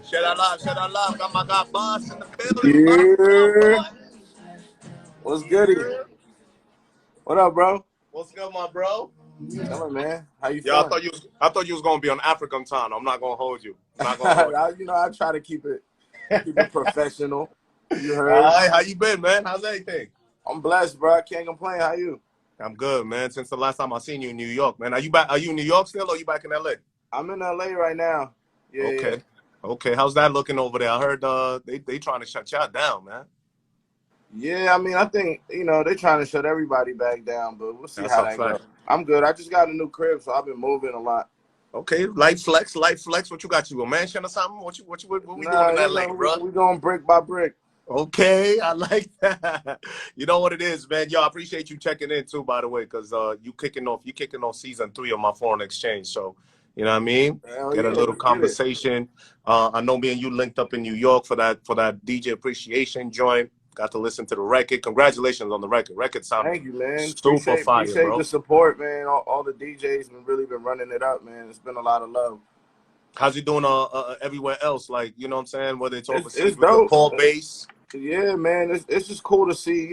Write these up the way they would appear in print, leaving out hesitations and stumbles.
Shut out love. Got my guy Boss in the building. Yeah. What's goody? What up, bro? What's good, my bro? Chilling, man. How you Yeah, feeling? I thought you was gonna be on African time. I'm not gonna hold you. I try to keep it professional. You heard? Hi, how you been, man? How's everything? I'm blessed, bro. I can't complain. How you? I'm good, man. Since the last time I seen you in New York, man. Are you back? Are you in New York still, or are you back in LA? I'm in LA right now. Yeah. Okay. Yeah. Okay. How's that looking over there? I heard they trying to shut y'all down, man. Yeah, I mean, I think, they're trying to shut everybody back down, but we'll see That's how a that fact. goes. I'm good. I just got a new crib, so I've been moving a lot. Okay, light flex. What you got? You a mansion or something? What we doing in LA, bro? We going brick by brick. Okay, I like that. You know what it is, man. Yo, I appreciate you checking in too, by the way, because you kicking off season 3 of my foreign exchange. So, you know what I mean? Hell Get a yeah, little let's conversation. I know me and you linked up in New York for that DJ appreciation joint. Got to listen to the record. Congratulations on the record. Record sounded Thank you, man. super fire, Appreciate bro. the support, man. All the DJs been really been running it up, man. It's been a lot of love. How's he doing everywhere else? Like, you know what I'm saying? Whether it's overseas It's with dope. the Paul bass. Yeah, man. It's just cool to see,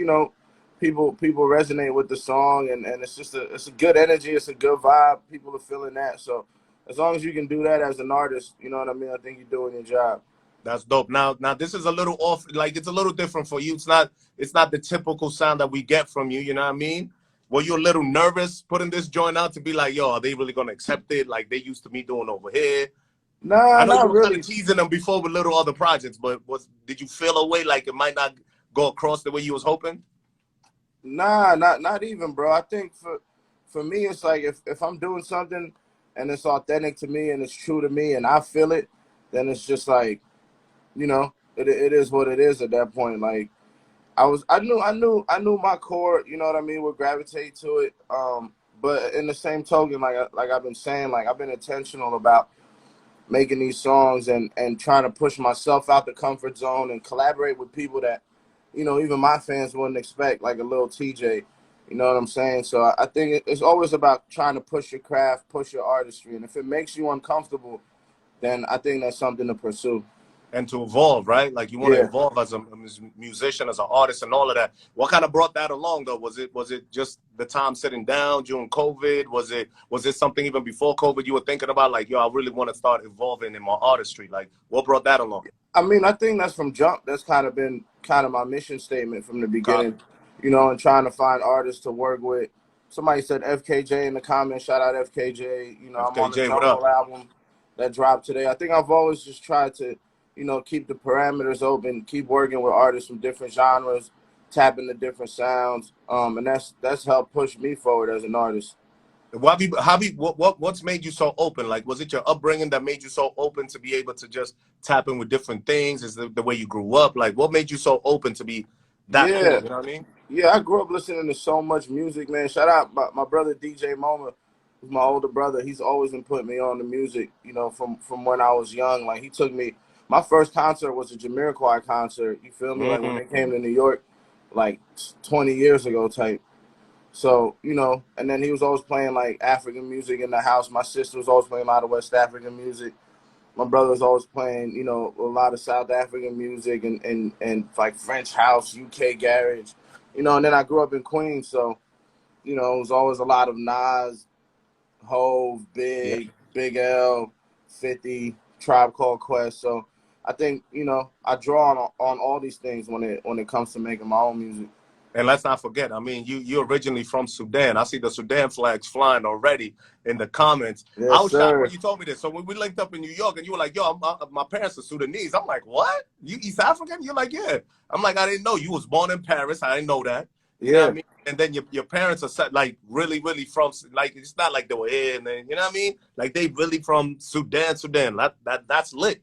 people resonate with the song, and it's a good energy. It's a good vibe. People are feeling that. So as long as you can do that as an artist, you know what I mean? I think you're doing your job. That's dope. Now this is a little off, like it's a little different for you. It's not the typical sound that we get from you, you know what I mean? Were you a little nervous putting this joint out to be like, yo, are they really gonna accept it like they used to me doing over here? Nah, I know not you were really. kind of teasing them before with little other projects, but did you feel a way like it might not go across the way you was hoping? Nah, not even, bro. I think for me, it's like if I'm doing something and it's authentic to me and it's true to me and I feel it, then it's just like, it is what it is at that point. Like I knew my core, you know what I mean, would gravitate to it. But in the same token, like I've been saying, like I've been intentional about making these songs and trying to push myself out the comfort zone and collaborate with people that, even my fans wouldn't expect, like a Lil Tjay. You know what I'm saying? So I think it's always about trying to push your craft, push your artistry. And if it makes you uncomfortable, then I think that's something to pursue. And to evolve, right? Like you want to evolve as a musician, as an artist, and all of that. What kind of brought that along, though? Was it just the time sitting down during COVID? Was it something even before COVID you were thinking about, like, yo, I really want to start evolving in my artistry? Like, what brought that along? I mean, I think that's from jump. That's been my mission statement from the beginning, and trying to find artists to work with. Somebody said FKJ in the comments. Shout out FKJ. FKJ, I'm on the Jungle album that dropped today. I think I've always just tried to, keep the parameters open, keep working with artists from different genres, tap into different sounds, and that's helped push me forward as an artist. What's made you so open? Like, was it your upbringing that made you so open to be able to just tap in with different things? Is the way you grew up? Like, what made you so open to be that cool? You know what I mean? Yeah, I grew up listening to so much music, man. Shout out my brother DJ Moma, who's my older brother. He's always been putting me on the music, from when I was young. Like, he took me. My first concert was a Jamiroquai concert. You feel me? Mm-hmm. Like when they came to New York, like 20 years ago type. So, and then he was always playing like African music in the house. My sister was always playing a lot of West African music. My brother was always playing, a lot of South African music and like French house, UK garage, and then I grew up in Queens. So, it was always a lot of Nas, Hove, Big L, 50, Tribe Called Quest. So I think, I draw on all these things when it comes to making my own music. And let's not forget, I mean, you're originally from Sudan. I see the Sudan flags flying already in the comments. Yes, I was sir. shocked when you told me this. So when we linked up in New York and you were like, yo, my parents are Sudanese. I'm like, what? You East African? You're like, yeah. I'm like, I didn't know. You was born in Paris. I didn't know that. You know what I mean? And then your parents are set, like really, really from, like, it's not like they were here and then, you know what I mean? Like they really from Sudan. That's lit.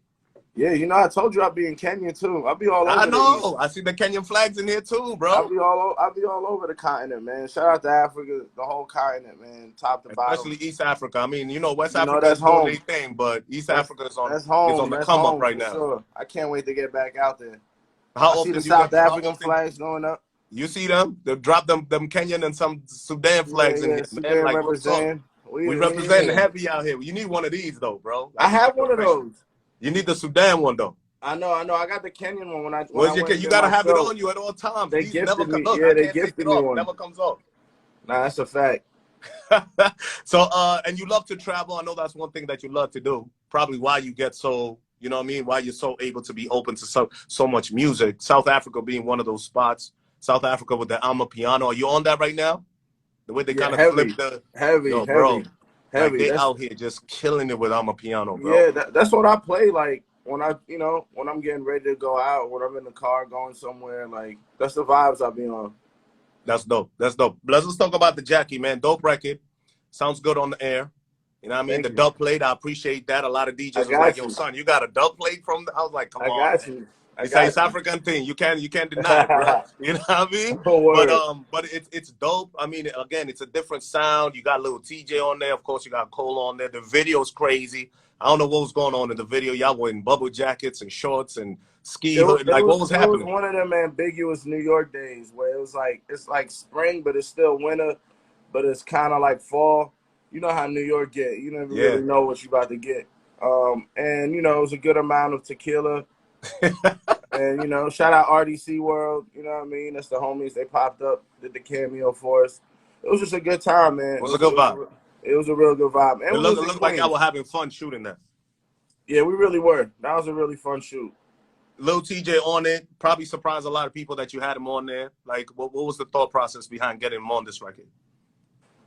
Yeah, I told you I'd be in Kenya too. I'll be all over. I know. I see the Kenyan flags in here too, bro. I'll be all over the continent, man. Shout out to Africa, the whole continent, man, top to bottom. Especially East Africa. I mean, West Africa is doing their thing, but East Africa is on the come up right now. Sure. I can't wait to get back out there. How often see the South African flags going up? You see them? They drop them Kenyan and some Sudan flags in here. Sudan like, representing. We representing heavy out here. You need one of these though, bro. I have one of those. You need the Sudan one though. I know. I got the Kenyan one when I you gotta have it on you at all times. They These gifted never me. look, Yeah, I they can't take gifted it me off. one. It never comes off. Nah, that's a fact. So and you love to travel. I know that's one thing that you love to do. Probably why you get so, you know what I mean, why you're so able to be open to so much music. South Africa being one of those spots. South Africa with the Amapiano. Are you on that right now? The way they kind of flip the heavy. Like they out here just killing it with Amapiano, bro. Yeah, that's what I play like when when I'm getting ready to go out, when I'm in the car going somewhere, like that's the vibes I be on. That's dope. That's dope. Let's talk about the Jackie, man. Dope record. Sounds good on the air. You know what I mean? Thank the dub plate, I appreciate that. A lot of DJs was like, yo, son, you got a dub plate from I was like, come on. I got you. It's a East African thing. You can't deny it, bro. You know what I mean? But it's dope. I mean, again, it's a different sound. You got Lil Tjay on there. Of course, you got Cole on there. The video's crazy. I don't know what was going on in the video. Y'all were in bubble jackets and shorts and ski hood. Like, what was happening? It was one of them ambiguous New York days where it was like, it's like spring, but it's still winter, but it's kind of like fall. You know how New York get. You never really know what you're about to get. And, you know, it was a good amount of tequila. And, you know, shout out RDC World. You know what I mean? That's the homies. They popped up, did the cameo for us. It was just a good time, man. It was a good vibe. It was a real good vibe. And it looked like I was having fun shooting that. Yeah, we really were. That was a really fun shoot. Lil Tjay on it. Probably surprised a lot of people that you had him on there. Like, what was the thought process behind getting him on this record?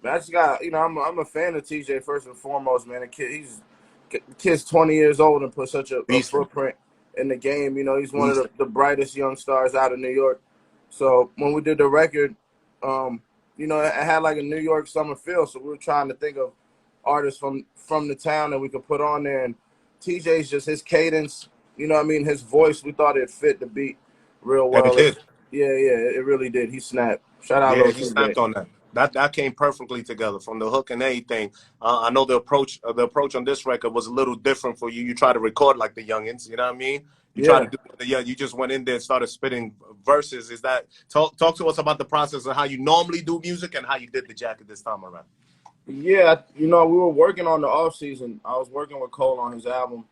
I just got, you know, I'm a fan of Tjay first and foremost, man. Kid's 20 years old and put such a footprint in the game. You know, he's one of the brightest young stars out of New York. So when we did the record, you know, it had like a New York summer feel. So we were trying to think of artists from the town that we could put on there. And Tjay's just his cadence, you know what I mean? His voice, we thought it fit the beat real well. And it did. Yeah, it really did. He snapped. Shout out Lil Tjay. He snapped on that. That came perfectly together from the hook and everything. I know the approach on this record was a little different for you. You try to record like the youngins, you know what I mean? You try to do you just went in there and started spitting verses. Is that talk to us about the process of how you normally do music and how you did the jacket this time around? Yeah, you know, we were working on the off season. I was working with Cole on his album,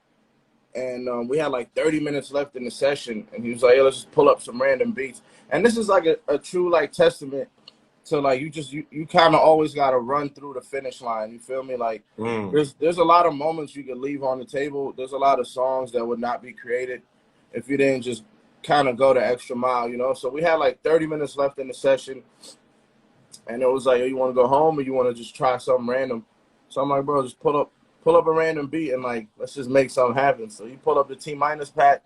and we had like 30 minutes left in the session, and he was like, "Hey, let's just pull up some random beats." And this is like a true like testament to like you kind of always got to run through the finish line. You feel me? Like there's a lot of moments you could leave on the table. There's a lot of songs that would not be created if you didn't just kind of go the extra mile, you know? So we had like 30 minutes left in the session, and it was like, oh, you want to go home or you want to just try something random? So I'm like, bro, just pull up a random beat and like, let's just make something happen. So you pull up the T-minus pack.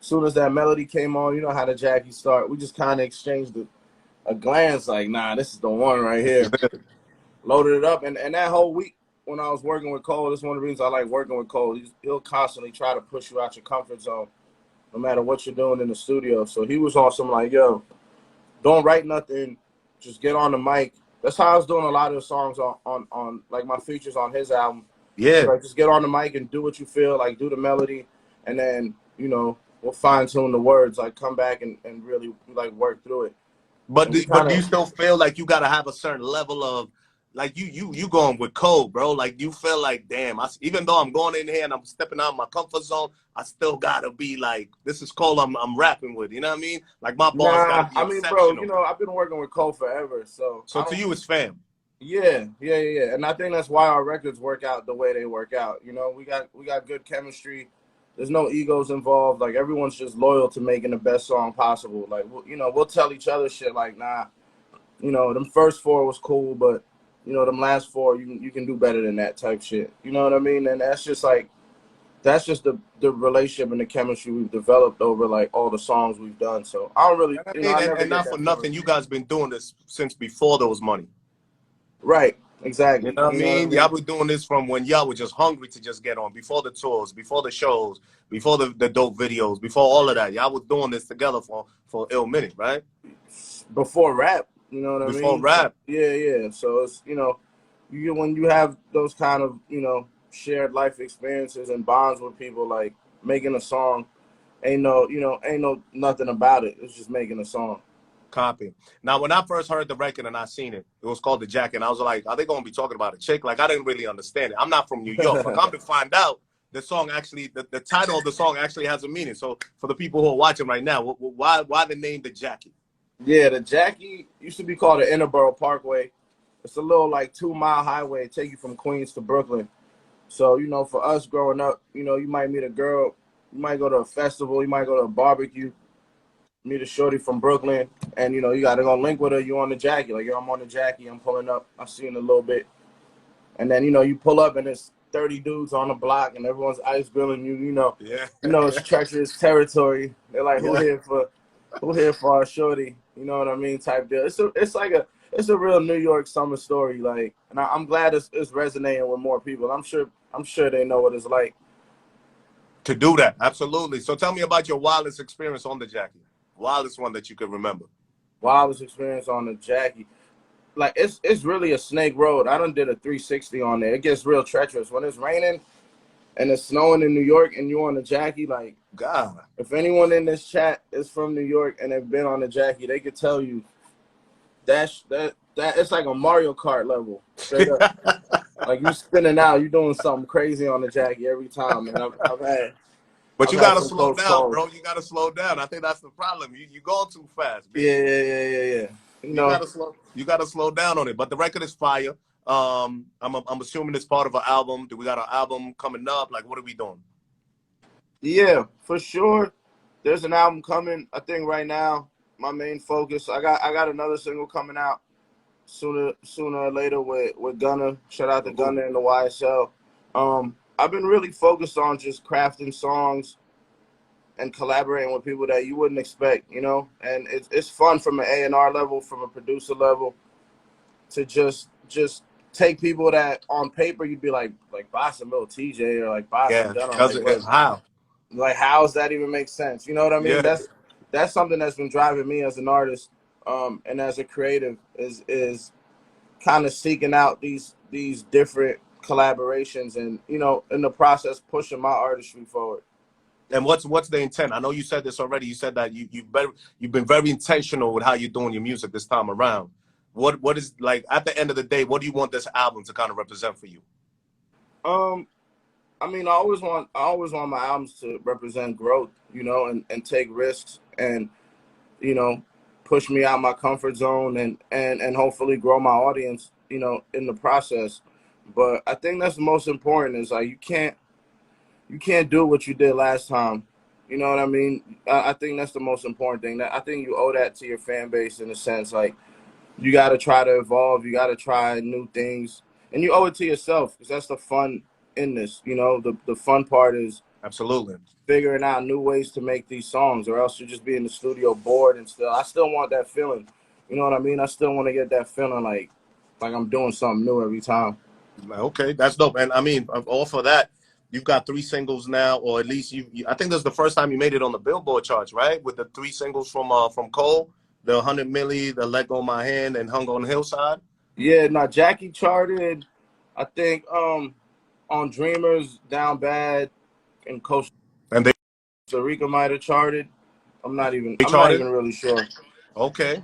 As soon as that melody came on, you know how the Jackie start. We just kind of exchanged a glance like, nah, this is the one right here. Loaded it up. And that whole week when I was working with Cole, this is one of the reasons I like working with Cole. He'll constantly try to push you out your comfort zone no matter what you're doing in the studio. So he was on some like, yo, don't write nothing. Just get on the mic. That's how I was doing a lot of the songs on like my features on his album. Yeah. Like, just get on the mic and do what you feel, like do the melody, and then, you know, we'll fine tune the words, like come back and really like work through it. But do you still feel like you gotta have a certain level of like you going with Cole, bro? Like you feel like, damn, even though I'm going in here and I'm stepping out of my comfort zone, I still gotta be like, this is Cole I'm rapping with, you know what I mean? Like my boss gotta be exceptional. Bro, you know, I've been working with Cole forever, so to you it's fam. Yeah. And I think that's why our records work out the way they work out. You know, we got good chemistry. There's no egos involved. Like everyone's just loyal to making the best song possible. Like, you know, we'll tell each other shit like, nah, you know, them first 4 was cool, but you know, them last 4, you can do better than that type shit. You know what I mean? And that's just the relationship and the chemistry we've developed over like all the songs we've done. So I don't really, you know, and not for nothing, you guys been doing this since before there was money. Right. Exactly. You know what I mean? Y'all were doing this from when y'all were just hungry to just get on, before the tours, before the shows, before the dope videos, before all of that. Y'all was doing this together for ill minute, right? Before rap, you know what I mean? Before rap. Yeah. So it's, you know, when you have those kind of, you know, shared life experiences and bonds with people, like making a song, ain't no nothing about it. It's just making a song. Copy. Now, when I first heard the record and I seen it, it was called The Jacket. And I was like, are they going to be talking about a chick? Like, I didn't really understand it. I'm not from New York. But come to find out, the song actually, the title of the song actually has a meaning. So for the people who are watching right now, why the name The Jacket? Yeah, the Jackie used to be called the Interborough Parkway. It's a little like 2-mile highway. It take you from Queens to Brooklyn. So, you know, for us growing up, you know, you might meet a girl, you might go to a festival, you might go to a barbecue, meet a shorty from Brooklyn, and, you know, you got to go link with her. You on the Jackie. Like, yo, I'm on the Jackie. I'm pulling up. I see in a little bit. And then, you know, you pull up and it's 30 dudes on the block and everyone's ice grilling you. You know, it's treacherous territory. They're like, who here for our shorty? You know what I mean? Type deal. It's a real New York summer story. Like, and I'm glad it's resonating with more people. I'm sure they know what it's like to do that. Absolutely. So tell me about your wildest experience on the Jackie. Wildest one that you can remember. Wildest experience on the Jackie. Like, it's really a snake road. I done did a 360 on there. It gets real treacherous when it's raining and it's snowing in New York and you're on the Jackie. Like, God, if anyone in this chat is from New York and have been on the Jackie, they could tell you that it's like a Mario Kart level. Straight up. Like, you spinning out, you doing something crazy on the Jackie every time. And I've had. But you gotta slow down, bro. You gotta slow down. I think that's the problem. You going too fast. Yeah. You gotta slow down on it. But the record is fire. I'm assuming it's part of an album. Do we got an album coming up? Like, what are we doing? Yeah, for sure. There's an album coming. I think right now my main focus. I got another single coming out sooner or later with Gunna. Shout out to Gunna and the YSL. I've been really focused on just crafting songs and collaborating with people that you wouldn't expect, you know. And it's fun from an A&R level, from a producer level, to just take people that on paper you'd be like Bape and Lil Tjay or like Bape and Gunna. Like, how does that even make sense? You know what I mean? Yeah. That's something that's been driving me as an artist, and as a creative is kind of seeking out these different collaborations and, you know, in the process pushing my artistry forward. And what's the intent? I know you said this already. You said that you've been very intentional with how you're doing your music this time around. What is, like, at the end of the day, what do you want this album to kind of represent for you? I mean, I always want my albums to represent growth, you know, and take risks and, you know, push me out my comfort zone and hopefully grow my audience, you know, in the process. But I think that's the most important is, like, you can't do what you did last time. You know what I mean? I think that's the most important thing. I think you owe that to your fan base in a sense. Like, you got to try to evolve. You got to try new things. And you owe it to yourself because that's the fun in this. You know, the fun part is absolutely figuring out new ways to make these songs, or else you just be in the studio bored and I still want that feeling. You know what I mean? I still want to get that feeling like I'm doing something new every time. Okay, that's dope. And I mean, off of that, you've got 3 singles now, or at least I think this is the first time you made it on the Billboard charts, right? With the 3 singles from Cole, the 100 Milli, the Let Go My Hand, and Hung on Hillside. Yeah, now Jackie charted, I think, on Dreamers, Down Bad, and Costa Rica might have charted. I'm not even really sure. Okay.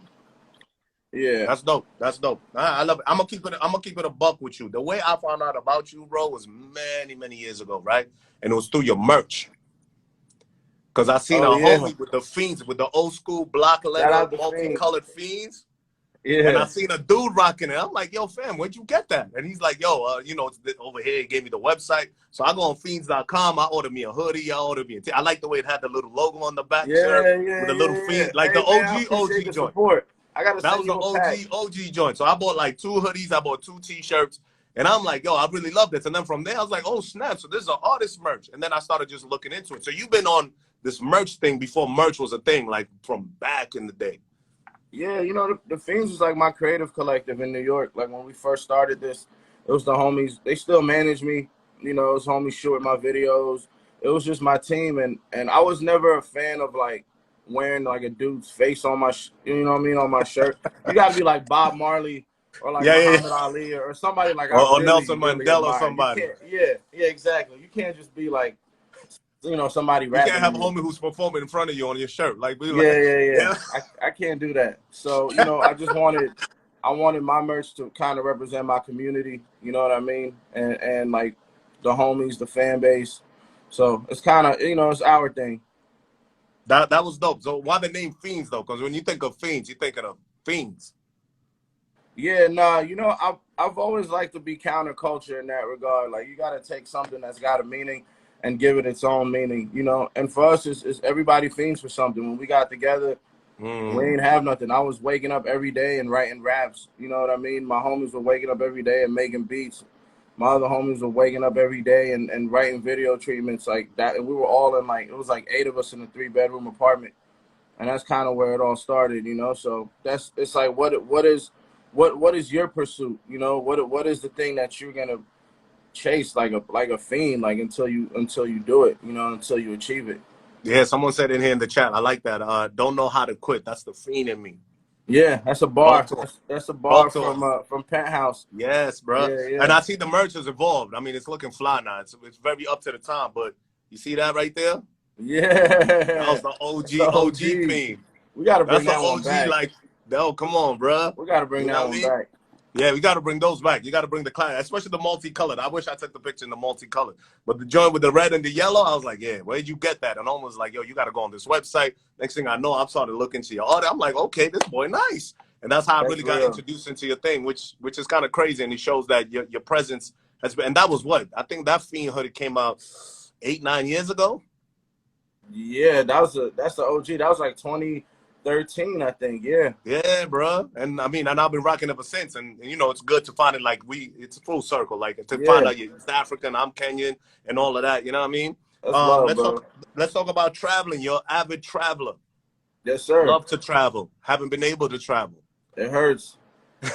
Yeah, that's dope. That's dope. I love it. I'm gonna keep it a buck with you. The way I found out about you, bro, was many years ago, right? And it was through your merch. Cause I seen a homie with the Fiends, with the old school block letter, multicolored Fiends. Yeah. And I seen a dude rocking it. I'm like, yo, fam, where'd you get that? And he's like, yo, you know, it's over here. He gave me the website. So I go on fiends.com. I order me a hoodie. I like the way it had the little logo on the back shirt with the little Fiends, like the OG joint. That was the OG joint. So I bought like 2 hoodies. I bought 2 T-shirts. And I'm like, yo, I really love this. And then from there, I was like, oh, snap. So this is an artist merch. And then I started just looking into it. So you've been on this merch thing before merch was a thing, like from back in the day. Yeah, you know, the Fiends was like my creative collective in New York. Like, when we first started this, it was the homies. They still manage me. You know, it was homies shooting my videos. It was just my team. And I was never a fan of, like, wearing, like, a dude's face on my, you know what I mean, on my shirt. You got to be like Bob Marley or like Muhammad Ali or somebody like or Nelson Mandela or somebody. Yeah, exactly. You can't just be like you know, somebody You can't rapping. have a homie who's performing in front of you on your shirt. Like, we like, Yeah. I can't do that. So, you know, I wanted my merch to kind of represent my community. You know what I mean? And like the homies, the fan base. So it's kind of, you know, it's our thing. That was dope. So why the name Fiends though? Because when you think of Fiends, you're thinking of Fiends. Yeah, nah, you know, I've always liked to be counterculture in that regard. Like, you got to take something that's got a meaning and give it its own meaning, you know. And for us, it's everybody fiends for something. When we got together, we ain't have nothing. I was waking up every day and writing raps. You know what I mean? My homies were waking up every day and making beats. My other homies were waking up every day and writing video treatments like that. And we were all in, like, it was like 8 of us in a 3-bedroom apartment. And that's kind of where it all started, you know. So it's like, what is your pursuit? You know, what is the thing that you're gonna chase like a fiend, like until you do it, you know, until you achieve it. Yeah, someone said in here in the chat. I like that. Don't know how to quit. That's the fiend in me. Yeah, that's a bar. That's a bar from Penthouse. Yes, bro. Yeah. And I see the merch has evolved. I mean, it's looking fly now. It's very up to the time. But you see that right there? Yeah, that was the OG fiend. We got to bring That's that the one OG. back. Like, no, come on, bro. We got to bring that one back. Yeah, we got to bring those back. You got to bring the class, especially the multicolored. I wish I took the picture in the multicolored. But the joint with the red and the yellow, I was like, yeah, where did you get that? And I was like, yo, you got to go on this website. Next thing I know, I started looking to your order. I'm like, okay, this boy nice. And that's how I really got introduced into your thing, which is kind of crazy. And it shows that your presence has been. And that was what? I think that Fiend hoodie came out 8-9 years ago. Yeah, that's the OG. That was like 2013, I think. Yeah, bro. And I mean, and I've been rocking ever since. And you know, it's good to find it like it's a full circle. Like to find out you're East African, I'm Kenyan, and all of that. You know what I mean? That's love, bro. Let's talk about traveling. You're an avid traveler. Yes, sir. Love to travel. Haven't been able to travel. It hurts. It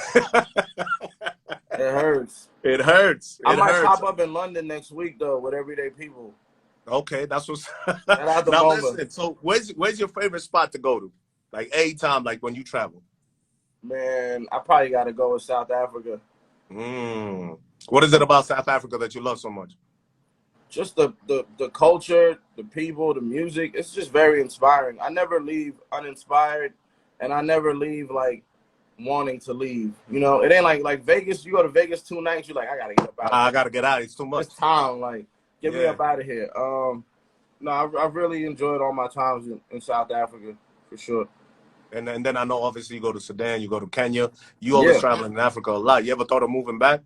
hurts. It hurts. I might pop up in London next week though with Everyday People. Okay, that's what's now listen, so where's your favorite spot to go to? Like anytime, like when you travel? Man, I probably gotta go with South Africa. What is it about South Africa that you love so much? Just the culture, the people, the music. It's just very inspiring. I never leave uninspired, and I never leave like wanting to leave. You know, it ain't like Vegas. You go to Vegas 2 nights, you're like, I gotta get up out. I gotta get out. It's too much. It's time. Like, get me up out of here. No, I've really enjoyed all my times in South Africa for sure. And then I know obviously you go to Sudan, you go to Kenya. You always traveling in Africa a lot. You ever thought of moving back?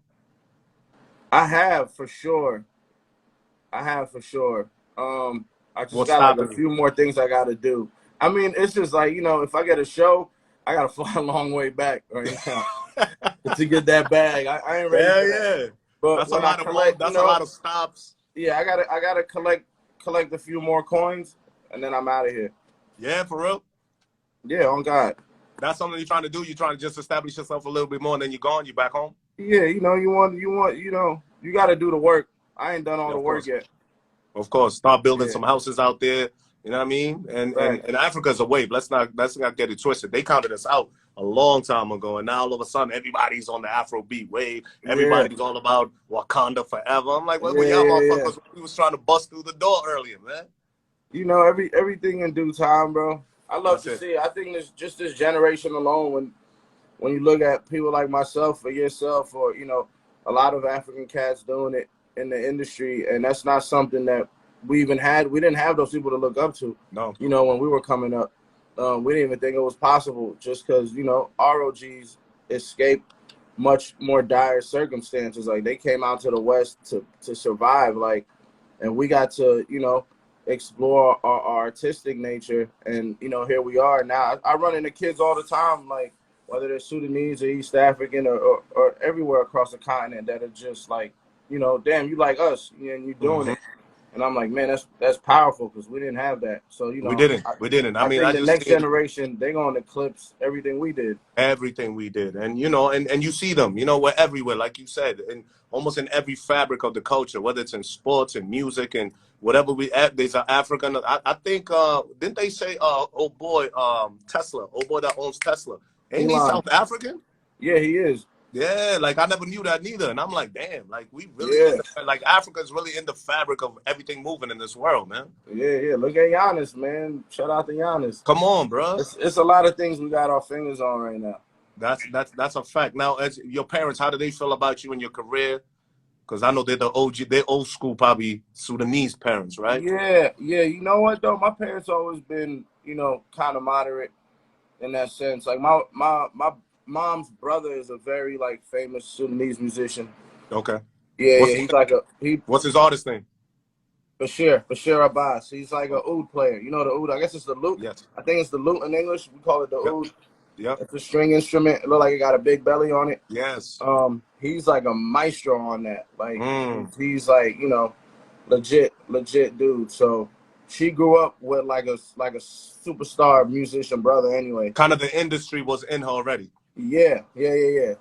I have for sure. I just got like a few more things I gotta do. I mean, it's just like, you know, if I get a show, I gotta fly a long way back right now to get that bag. I ain't ready. Yeah. But that's a lot of stops. Yeah, I gotta collect a few more coins, and then I'm out of here. Yeah, for real. Yeah, on God. That's something you're trying to do. You're trying to just establish yourself a little bit more, and then you're gone. You're back home. Yeah, you know, you got to do the work. I ain't done all the work yet. Of course, start building some houses out there. You know what I mean? And Africa's a wave. Let's not get it twisted. They counted us out a long time ago, and now all of a sudden everybody's on the Afrobeat wave. Everybody's all about Wakanda forever. I'm like, well, y'all motherfuckers, we was trying to bust through the door earlier, man. You know, everything in due time, bro. I love to see it. I think this generation alone, when you look at people like myself or yourself, or you know, a lot of African cats doing it in the industry, and that's not something that we even had. We didn't have those people to look up to. No. You know, when we were coming up, we didn't even think it was possible, just because, you know, ROGs escaped much more dire circumstances. Like, they came out to the West to survive, like, and we got to, you know, explore our artistic nature, and you know, here we are now. I run into kids all the time, like whether they're Sundanese or East African or everywhere across the continent, that are just like, you know, damn, you like us and you doing it. And I'm like, man, that's powerful, because we didn't have that. So, you know, we didn't. I mean, think the next generation, they're going to eclipse everything we did. And you know, and you see them, you know, we're everywhere, like you said, and almost in every fabric of the culture, whether it's in sports and music and whatever there's an African. I think didn't they say Tesla, that owns Tesla, ain't he South African? Yeah, he is. Yeah, like I never knew that neither. And I'm like, damn, like we really Yeah, like Africa's really in the fabric of everything moving in this world, man. yeah. Look at Giannis, man. Shout out to Giannis. Come on, bro. It's a lot of things we got our fingers on right now. That's a fact. Now, as your parents, how do they feel about you and your career? Because I know they're the OG, they're old school, probably Sundanese parents, right? Yeah. You know what though? My parents always been, kind of moderate in that sense. Like my mom's brother is a very like famous Sundanese musician. Okay. Yeah. He's like What's his artist name? Bashir Abbas. He's like a oud player. You know the oud? I guess it's the lute. Yes. I think it's the lute in English. We call it the oud. Yep. It's a string instrument. It look like it got a big belly on it. Yes. He's like a maestro on that. Like he's like, legit dude. So she grew up with like a superstar musician brother anyway. Kind of the industry was in her already. Yeah.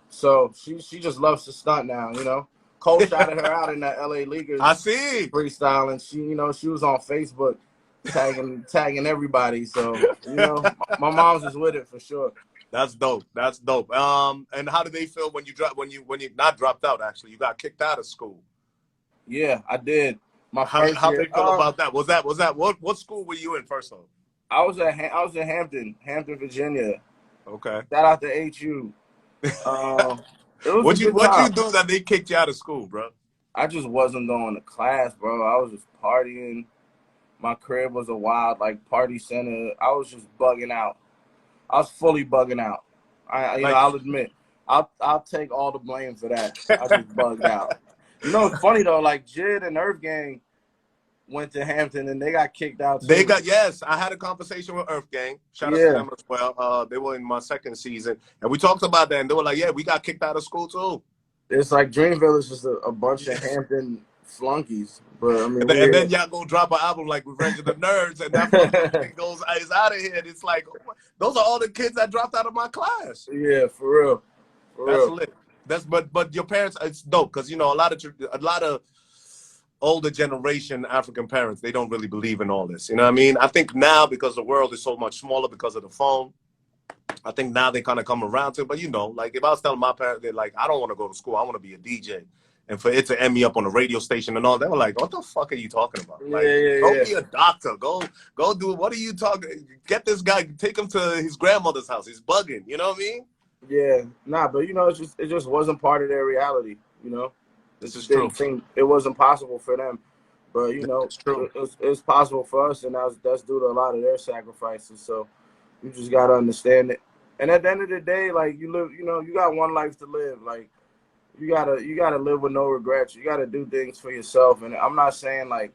So she just loves to stunt now, Cole shouted her out in that LA Leaguers. I see. Freestyle, and she was on Facebook tagging everybody. So, my mom's is with it for sure. That's dope. And how did they feel when you not dropped out, actually? You got kicked out of school. Yeah, I did. How they feel about that? Was that what school were you in first of all? I was in Hampton, Virginia. Okay. Shout out to HU. What you do that they kicked you out of school, bro? I just wasn't going to class, bro. I was just partying. My crib was a wild like party center. I was just bugging out. I was fully bugging out. I'll admit. I'll take all the blame for that. I just bugged out. It's funny though. Like Jid and Earth Gang went to Hampton and they got kicked out too. Yes. I had a conversation with Earth Gang. Shout out to them as well. They were in my second season, and we talked about that. And they were like, "Yeah, we got kicked out of school too." It's like Dreamville is just a bunch of Hampton flunkies. But I mean, and then y'all go drop an album like Revenge of the Nerds, and that is out of here. And it's like, those are all the kids that dropped out of my class. Yeah, for real. That's lit. But your parents, it's dope because a lot of older generation African parents, they don't really believe in all this. You know what I mean? I think now, because the world is so much smaller because of the phone, I think now they kind of come around to it. But like if I was telling my parents, they're like, I don't want to go to school, I want to be a DJ. And for it to end me up on a radio station and all, they were like, what the fuck are you talking about? Like, go be a doctor. Go do it. What are you talking? Get this guy, take him to his grandmother's house. He's bugging. You know what I mean? Yeah. Nah, but it just wasn't part of their reality, This is true. It wasn't possible for them. But, it's true. It's possible for us, and that's due to a lot of their sacrifices. So you just got to understand it. And at the end of the day, like, you live, you got one life to live. Like, you gotta live with no regrets. You gotta do things for yourself. And I'm not saying like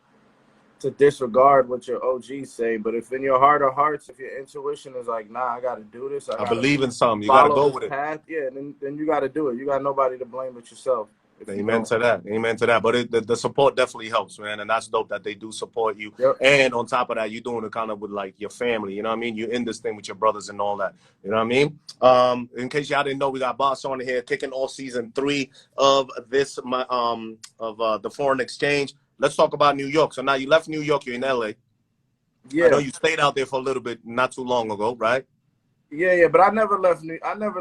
to disregard what your OGs say, but if in your heart of hearts, if your intuition is like, nah, I gotta do this. I believe in something. You gotta go with it. Yeah, then you gotta do it. You got nobody to blame but yourself. Amen to that. But the support definitely helps, man. And that's dope that they do support you. Yep. And on top of that, you're doing it kind of with like your family. You know what I mean? You're in this thing with your brothers and all that. You know what I mean? In case y'all didn't know, we got Boss on here kicking off season 3 of this the Foreign Exchange. Let's talk about New York. So now you left New York, you're in LA. Yeah. I know you stayed out there for a little bit not too long ago, right? Yeah, but I never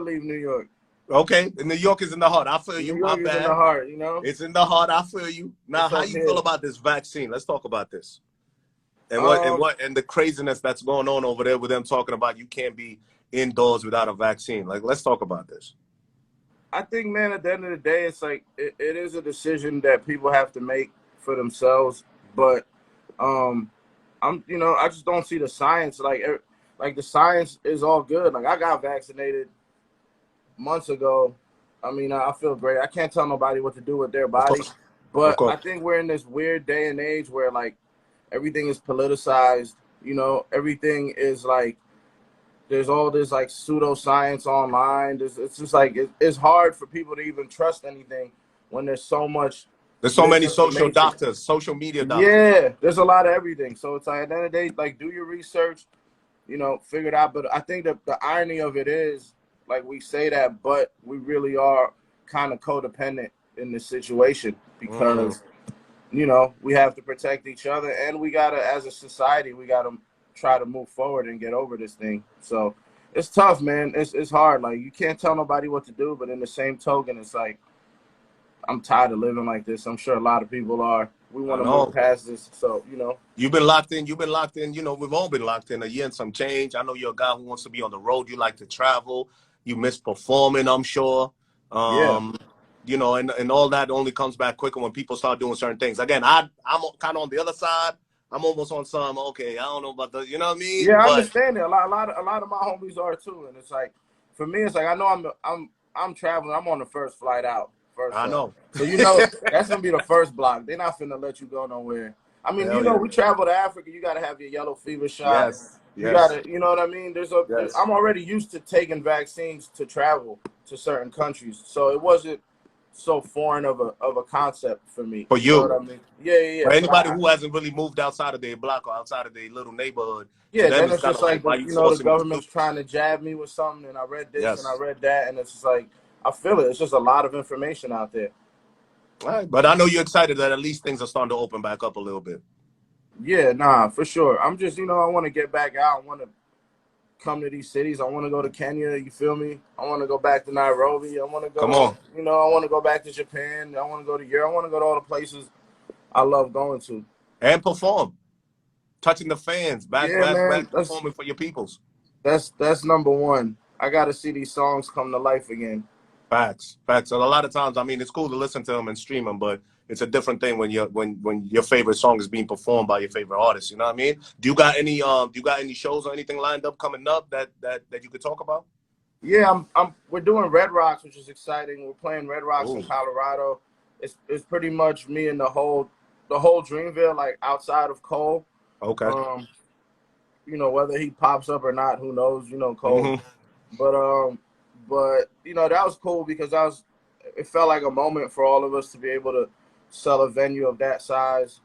leave New York. Okay, New York is in the heart. I feel you. New York is in the heart, It's in the heart. I feel you. Now, how you feel about this vaccine? Let's talk about this. And and the craziness that's going on over there with them talking about you can't be indoors without a vaccine. Like, let's talk about this. I think, man, at the end of the day, it's like it is a decision that people have to make for themselves. But I just don't see the science. Like the science is all good. Like I got vaccinated months ago. I mean, I feel great. I can't tell nobody what to do with their body, but I think we're in this weird day and age where like everything is politicized. Everything is like there's all this like pseudoscience online. It's just like it's hard for people to even trust anything when there's so much. There's so many social doctors, social media doctors. Yeah, there's a lot of everything. So it's like at the end of the day, like do your research, figure it out. But I think that the irony of it is, like we say that, but we really are kind of codependent in this situation because, we have to protect each other and we got to, as a society, we got to try to move forward and get over this thing. So It's tough, man. It's hard. Like you can't tell nobody what to do, but in the same token, it's like I'm tired of living like this. I'm sure a lot of people are. We I want to move know. past this. So, you know. You've been locked in. You've been locked in. You know, we've all been locked in a year and some change. I know you're a guy who wants to be on the road. You like to travel. You miss performing, I'm sure. Yeah. You know, and all that only comes back quicker when people start doing certain things. Again, I'm kind of on the other side. I'm almost on some, okay, I don't know about the, you know what I mean? Yeah, I But understand it. A lot of my homies are too. And it's like for me, it's like I know I'm traveling. I'm on the first flight out. First I up. know. So you know that's gonna be the first block. They're not finna let you go nowhere. I mean, you Hell know, yeah. we travel to Africa. You gotta have your yellow fever shot. Yes. You Yes. gotta, you know what I mean. Yes. I'm already used to taking vaccines to travel to certain countries, so it wasn't so foreign of a concept for me. For You know what you. I mean? Yeah. For So anybody who hasn't really moved outside of their block or outside of their little neighborhood, to yeah, them then it's it's kind just of like, like why you the forcing me to do government's this? trying to jab me with something, and I read this and I Yes. read that, and it's just like I feel it. It's just a lot of information out there. All right. But I know you're excited that at least things are starting to open back up a little bit. Yeah, nah, for sure. I'm just, I want to get back out. I want to come to these cities. I want to go to Kenya. You feel me? I want to go back to Nairobi. I want to go Come to, on. I want to go back to Japan. I want to go to Europe. I want to go to all the places I love going to. And perform. Touching the fans. Yeah, man, Back performing for your peoples. that's number one. I got to see these songs come to life again. Facts. Facts. So a lot of times, I mean, it's cool to listen to them and stream them, but it's a different thing when when your favorite song is being performed by your favorite artist. You know what I mean? Do you got any shows or anything lined up coming up that you could talk about? Yeah, we're doing Red Rocks, which is exciting. We're playing Red Rocks in Ooh. Colorado. It's pretty much me and the whole Dreamville, like outside of Cole. Okay. Um, whether he pops up or not, who knows? Cole. Mm-hmm. But that was cool because it felt like a moment for all of us to be able to sell a venue of that size,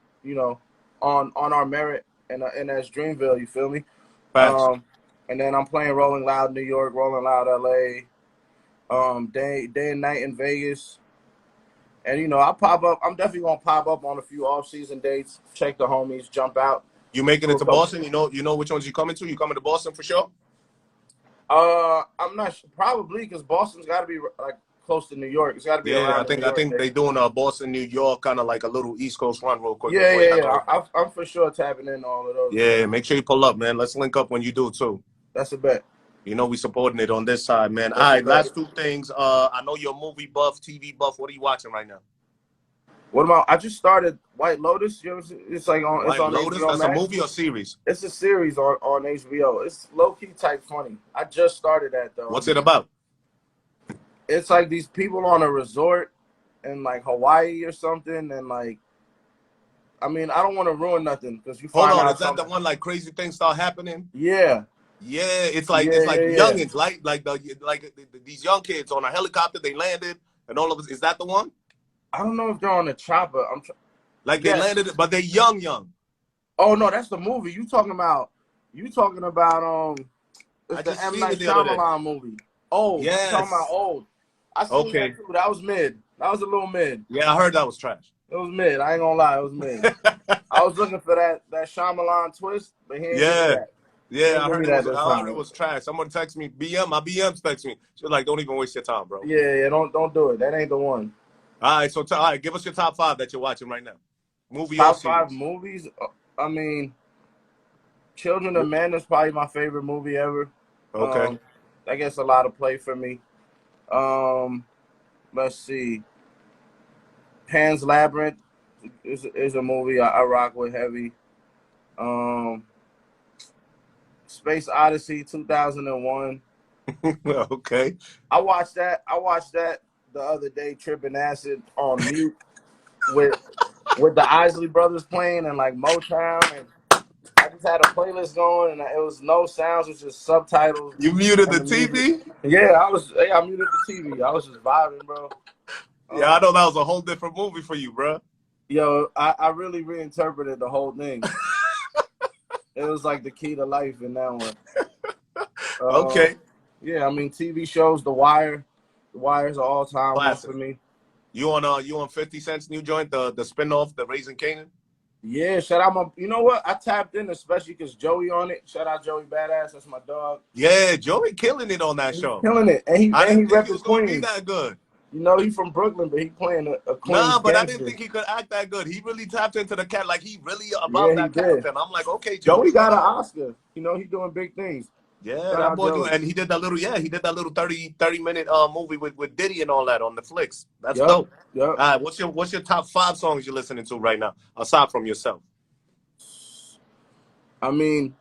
on our merit and as Dreamville. You feel me? Facts. And then I'm playing Rolling Loud New York, Rolling Loud LA, day and night in Vegas. And I pop up. I'm definitely gonna pop up on a few off-season dates. Check the homies, jump out. You making Do it a to couple. Boston? You know which ones you coming to? You coming to Boston for sure? I'm not probably because Boston's got to be like close to New York. It's got to be Yeah, around the New I York think they days. doing Boston, New York, kind of like a little East Coast run real quick Yeah, before yeah, y'all yeah. go. I'm for sure tapping in all of those. Yeah, make sure you pull up, man. Let's link up when you do too. That's a bet. You know we supporting it on this side, man. All That's a right, bet. last two things. I know you're a movie buff, TV buff. What are you watching right now? What about? I just started White Lotus. You ever see, it's White on Lotus. HBO That's a Max. movie or series? It's a series on HBO. It's low key type funny. I just started that though. What's it about? It's like these people on a resort in like Hawaii or something, and like, I mean, I don't want to ruin nothing because you Hold find on, out is that the something. one like crazy things start happening? Yeah, Yeah, it's yeah, like yeah, yeah. youngins, these young kids on a helicopter. They landed, and all of us. Is that the one? I don't know if they're on the chopper. Like they Yes. landed, but they're young. Oh no, that's the movie you talking about. It's I the just M seen Night it the other day. Shyamalan movie. Old. You talking about Yes. Old? I seen that Okay. too. That was mid. That was a little mid. Yeah, I heard that was trash. It was mid. I ain't gonna lie, it was mid. I was looking for that Shyamalan twist, but he ain't give me Yeah. that. He Yeah, ain't give me that this I heard it time. was trash. Someone text me, my BMs text me. She was like, don't even waste your time, bro. Yeah, don't do it. That ain't the one. All right, all right, give us your top 5 that you're watching right now. Movie or Top 5 series. movies. I mean, Children of Men is probably my favorite movie ever. Okay. That gets a lot of play for me. Let's see. Pan's Labyrinth is a movie I rock with heavy. Space Odyssey 2001. Okay. I watched that. The other day, tripping acid on mute with the Isley Brothers playing and like Motown, and I just had a playlist going, and it was no sounds, it was just subtitles You muted and the the music. TV? Yeah, I muted the TV. I was just vibing, bro. Yeah, I know that was a whole different movie for you, bro. Yo, I really reinterpreted the whole thing. It was like the key to life in that one. Okay. Yeah, I mean TV shows, The Wire. The Wire's an all-time one Classic. for me. You on 50 Cent's new joint, the spinoff, the Raising Canaan? Yeah, shout out my. You know what? I tapped in, especially because Joey on it. Shout out Joey Badass. That's my dog. Yeah, Joey killing it on that He's show. killing it, and he I didn't think he repping was gonna be Queens. that good. You know, he's from Brooklyn, but he playing a Queens Nah, but I gangster. didn't think he could act that good. He really tapped into the cat, like he really Yeah, about he that did. character. And I'm like, okay, Joey Joey, got an Oscar. You know, he doing big things. Yeah, Shout that out boy Joey. do, and he did that little 30 minute movie with Diddy and all that on the flicks. That's Yup, dope. yup. All right, what's your top 5 songs you're listening to right now, aside from yourself? I mean,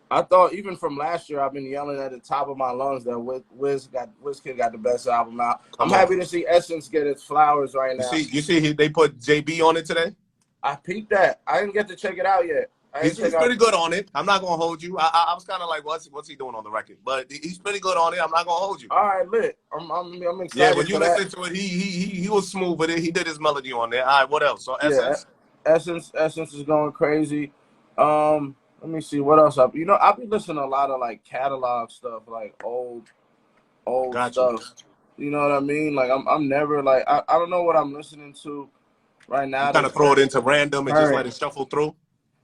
I thought even from last year, I've been yelling at the top of my lungs that Wizkid got the best album out. I'm happy to see Essence get its flowers right now. You see, they put JB on it today. I peeped that. I didn't get to check it out yet. He's pretty good on it. I'm not gonna hold you. I was kind of like, what's he doing on the record? But he's pretty good on it. I'm not gonna hold you. All right, lit. I'm excited. Yeah, when you listen to it, he was smooth with it. He did his melody on there. All right, what else? So Essence. Yeah, Essence is going crazy. Let me see what else. I'll be listening to a lot of like catalog stuff, like old stuff. You know what I mean? Like I'm never like I don't know what I'm listening to right now. You kind of throw it into random and just let it shuffle through.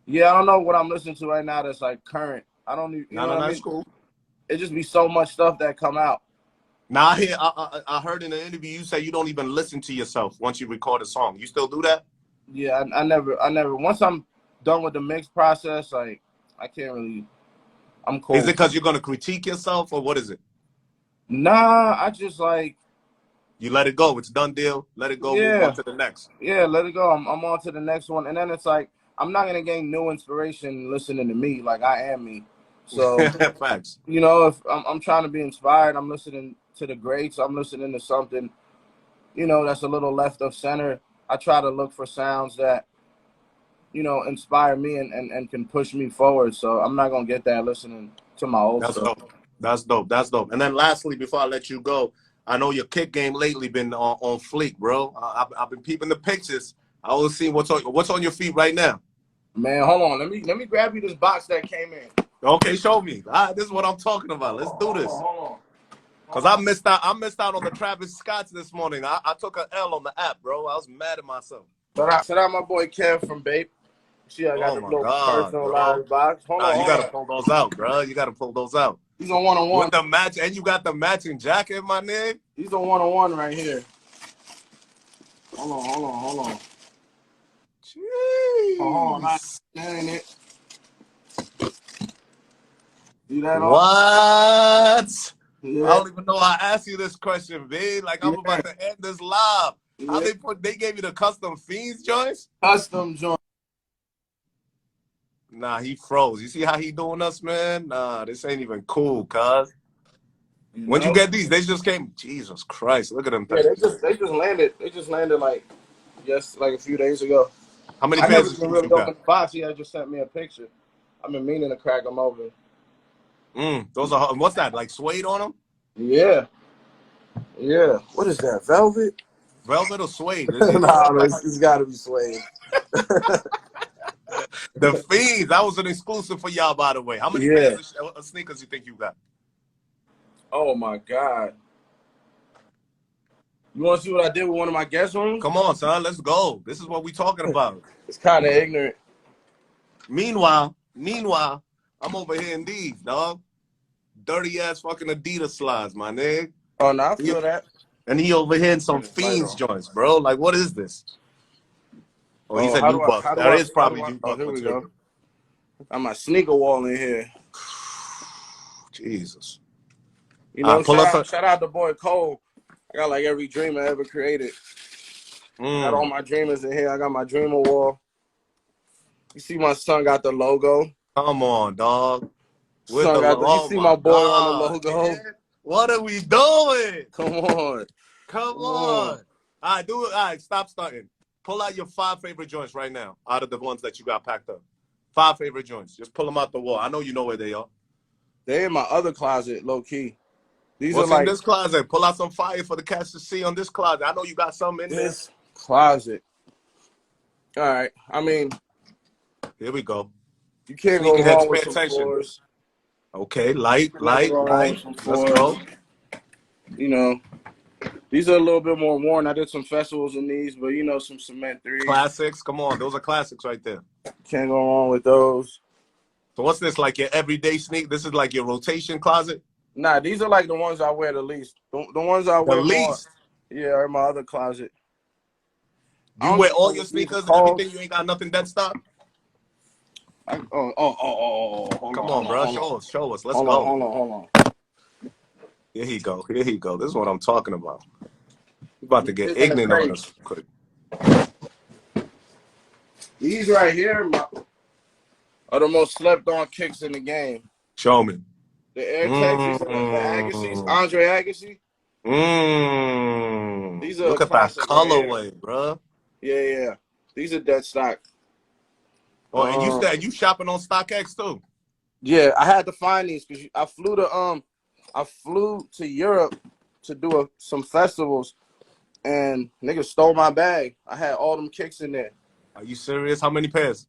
Yeah, I don't know what I'm listening to right now that's like current. I don't even. You know what I mean? Cool. It just be so much stuff that come out. Now I heard in an interview you say you don't even listen to yourself once you record a song. You still do that? Yeah, I never. Once I'm done with the mix process, like I can't really. I'm cool. Is it because you're gonna critique yourself, or what is it? Nah, I just like. You let it go. It's done deal. Let it go. Yeah. Move on to the next. Yeah, let it go. I'm on to the next one, and then it's like I'm not gonna gain new inspiration listening to me. Like I am me. So facts. You know, if I'm trying to be inspired, I'm listening to the greats. I'm listening to something, you know, that's a little left of center. I try to look for sounds that, you know, inspire me and can push me forward. So I'm not gonna get that listening to my old stuff. That's dope. And then lastly, before I let you go, I know your kick game lately been on fleek, bro. I've been peeping the pictures. I always see what's on your feet right now. Man, hold on. Let me grab you this box that came in. Okay, show me. All right, this is what I'm talking about. Let's do this. Hold on. Cause I missed out on the Travis Scotts this morning. I took an L on the app, bro. I was mad at myself. Shout out my boy Kev from Bape. See, I got the little personalized box. Hold on. You gotta pull those out, bro. You gotta pull those out. He's on one-on-one. With the match, and you got the matching jacket, my nigga. He's on one-on-one right here. Hold on. Jeez. Hold on, that ain't it. See that? What? Yeah. I don't even know how to ask you this question, B. Like I'm about to end this live. How they gave you the custom Fiends joints? Custom joint. Nah, he froze. You see how he doing us, man? Nah, this ain't even cool, cuz. When'd you get these? They just came. Jesus Christ, look at them things. Yeah, they just landed. They just landed like a few days ago. How many pairs of shoes you got? The box. He just sent me a picture. I've been meaning to crack them open. Those are, what's that, like suede on them? Yeah. What is that, velvet? Velvet or suede? Nah, it's got to be suede. The Fiends, that was an exclusive for y'all, by the way. How many pairs of sneakers you think you got? Oh my God. You want to see what I did with one of my guest rooms? Come on, son, let's go. This is what we talking about. It's kind of ignorant. Meanwhile, I'm over here in these, dog. Dirty ass fucking Adidas slides, my nigga. Oh, no, I feel that. And he over here in some Fiends joints, bro. Like, what is this? Oh, he said new buck. That is probably new buck. Oh, here we go. Got my sneaker wall in here. Jesus. You know, shout out to boy Cole. I got like every dream I ever created. Got all my dreamers in here. I got my dreamer wall. You see my son got the logo. Come on, dog. You see my boy on the logo. Man. What are we doing? Come on. All right, do it. All right, stop starting. Pull out your 5 favorite joints right now out of the ones that you got packed up. 5 favorite joints. Just pull them out the wall. I know you know where they are. They're in my other closet, low key. What's in this closet? Pull out some fire for the cats to see on this closet. I know you got some in this closet. All right. I mean, here we go. You can't go wrong with some floors. Okay, light. Let's go. You know, These are a little bit more worn. I did some festivals in these, but you know, some cement 3s. Classics. Come on, those are classics right there. Can't go wrong with those. So what's this, like your everyday sneak? This is like your rotation closet? Nah, these are like the ones I wear the least. The ones I The wear least? more, yeah, are in my other closet. You wear all your sneakers and everything? You ain't got nothing dead stock? Hold Come on, bro. Show us. Let's go. Hold on. Here he go. This is what I'm talking about. We about to get ignorant on this quick. These right here are the most slept on kicks in the game. Show me. The Air Texas, the Agassiz, Andre Agassi. These are Look at that colorway, bro. Yeah. These are dead stock. Oh, and you said you shopping on StockX too? Yeah, I had to find these because I flew to Europe to do some festivals, and niggas stole my bag. I had all them kicks in there. Are you serious? How many pairs?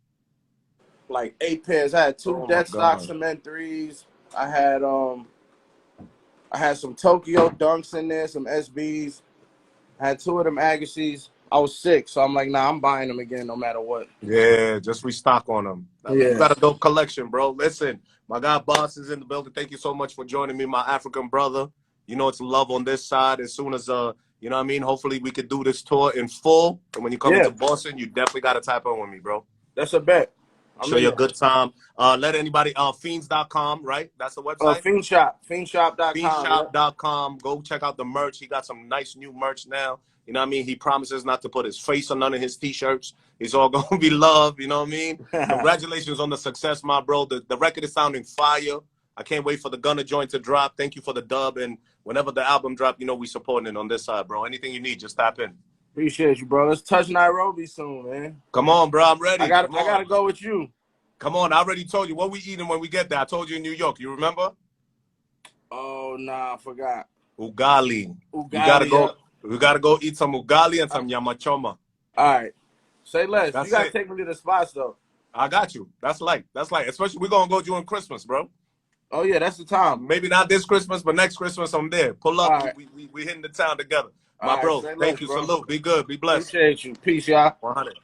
Like 8 pairs. I had 2 dead stock cement 3s. I had some Tokyo Dunks in there, some SBs. I had 2 of them Agassiz. I was sick, so I'm like, nah, I'm buying them again no matter what. Yeah, just restock on them. Yeah. You got a dope collection, bro. Listen, my guy Boss is in the building. Thank you so much for joining me, my African brother. You know it's love on this side. As soon as you know what I mean, hopefully we could do this tour in full. And when you come into Boston, you definitely gotta tap in with me, bro. That's a bet. Show you a good time. Let anybody fiends.com, right? That's the website. Fiendshop.com. Fiendshop.com. Go check out the merch. He got some nice new merch now. You know what I mean? He promises not to put his face on none of his t-shirts. It's all gonna be love, you know what I mean? Congratulations on the success, my bro. The record is sounding fire. I can't wait for the Gunna joint to drop. Thank you for the dub. And whenever the album drop, you know we supporting it on this side, bro. Anything you need, just tap in. Appreciate you, bro. Let's touch Nairobi soon, man. Come on, bro. I'm ready. I gotta go with you. Come on, I already told you what we eating when we get there. I told you in New York. You remember? Oh nah, I forgot. Ugali. You gotta go. We gotta go eat some ugali and some yamachoma. All right. Say less. You gotta take me to the spots though. I got you. That's light. Especially we're gonna go during Christmas, bro. Oh yeah, that's the time. Maybe not this Christmas, but next Christmas I'm there. Pull up. Right. We hitting the town together. My bro. Thank you. Bro. Salute. Be good. Be blessed. Appreciate you. Peace, y'all. 100.